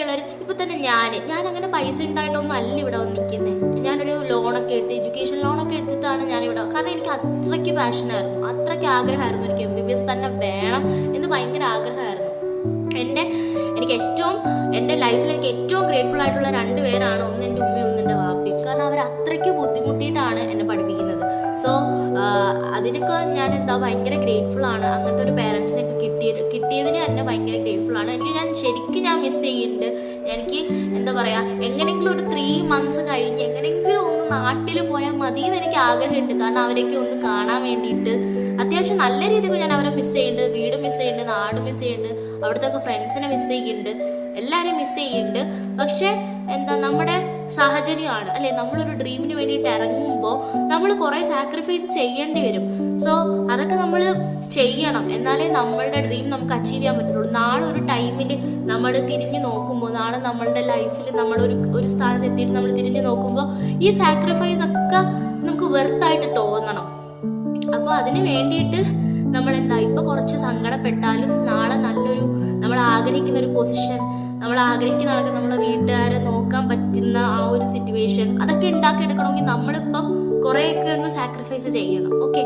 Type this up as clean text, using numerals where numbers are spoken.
ഉള്ളവർ ഇപ്പോൾ തന്നെ ഞാൻ അങ്ങനെ പൈസ ഉണ്ടായിട്ടൊന്നും അല്ല ഇവിടെ വന്ന് നിൽക്കുന്നത്. ഞാനൊരു ലോണൊക്കെ എടുത്ത് എഡ്യൂക്കേഷൻ ലോണൊക്കെ എടുത്തിട്ടാണ് ഞാനിവിടെ, കാരണം എനിക്ക് അത്രയ്ക്ക് പാഷനായിരുന്നു, അത്രയ്ക്ക് ആഗ്രഹമായിരുന്നു എനിക്ക് MBBS തന്നെ വേണം എന്ന് ഭയങ്കര ആഗ്രഹമായിരുന്നു. എൻ്റെ ലൈഫിൽ എനിക്ക് ഏറ്റവും ഗ്രേറ്റ്ഫുൾ ആയിട്ടുള്ള 2 പേരാണ്, ഒന്ന് എൻ്റെ ഉമ്മയും ഒന്ന് എൻ്റെ വാപ്പയും. കാരണം അവർ അത്രയ്ക്ക് ബുദ്ധിമുട്ടിയിട്ടാണ് എന്നെ പഠിപ്പിക്കുന്നത്. സോ അതിനൊക്കെ ഞാൻ ഭയങ്കര ഗ്രേറ്റ്ഫുൾ ആണ്. അങ്ങനത്തെ ഒരു പേരൻസിനൊക്കെ കിട്ടിയതിന് തന്നെ ഭയങ്കര ഗ്രേറ്റ്ഫുൾ ആണ്. ശരിക്കും ഞാൻ മിസ് ചെയ്യുന്നുണ്ട്. എനിക്ക് എങ്ങനെയെങ്കിലും ഒരു 3 months കഴിഞ്ഞ് എങ്ങനെയെങ്കിലും ഒന്ന് നാട്ടിൽ പോയാൽ മതി എന്ന് എനിക്ക് ആഗ്രഹമുണ്ട്. കാരണം അവരൊക്കെ ഒന്ന് കാണാൻ വേണ്ടിയിട്ട് അത്യാവശ്യം നല്ല രീതിക്ക് ഞാൻ അവരെ മിസ് ചെയ്യുന്നുണ്ട്. വീട് മിസ് ചെയ്യുന്നുണ്ട്, നാട് മിസ് ചെയ്യുന്നുണ്ട്, അവിടുത്തെ ഫ്രണ്ട്സിനെ മിസ് ചെയ്യുന്നുണ്ട്, എല്ലാവരെയും മിസ് ചെയ്യുന്നുണ്ട്. പക്ഷേ നമ്മുടെ സാഹചര്യമാണ് അല്ലേ, നമ്മളൊരു ഡ്രീമിന് വേണ്ടിയിട്ട് ഇറങ്ങുമ്പോൾ നമ്മൾ കുറേ സാക്രിഫൈസ് ചെയ്യേണ്ടി വരും. സോ അതൊക്കെ നമ്മൾ ചെയ്യണം, എന്നാലേ നമ്മളുടെ ഡ്രീം നമുക്ക് അച്ചീവ് ചെയ്യാൻ പറ്റുള്ളൂ. നാളെ ഒരു ടൈമിൽ നമ്മൾ തിരിഞ്ഞു നോക്കുമ്പോൾ, നാളെ നമ്മളുടെ ലൈഫിൽ നമ്മൾ ഒരു സ്ഥാനത്ത് എത്തിയിട്ട് നമ്മൾ തിരിഞ്ഞു നോക്കുമ്പോൾ ഈ സാക്രിഫൈസ് ഒക്കെ നമുക്ക് വെർത്തായിട്ട് തോന്നണം. അപ്പോൾ അതിന് വേണ്ടിയിട്ട് നമ്മൾ ഇപ്പോൾ കുറച്ച് സങ്കടപ്പെട്ടാലും നാളെ നമ്മൾ ആഗ്രഹിക്കുന്ന ഒരു പൊസിഷൻ, നമ്മൾ ആഗ്രഹിക്കുന്ന ആൾക്ക് നമ്മളെ വീട്ടുകാരെ നോക്കാൻ പറ്റുന്ന ആ ഒരു സിറ്റുവേഷൻ, അതൊക്കെ ഉണ്ടാക്കിയെടുക്കണമെങ്കിൽ നമ്മളിപ്പം കുറേയൊക്കെ ഒന്ന് സാക്രിഫൈസ് ചെയ്യണം. ഓക്കെ.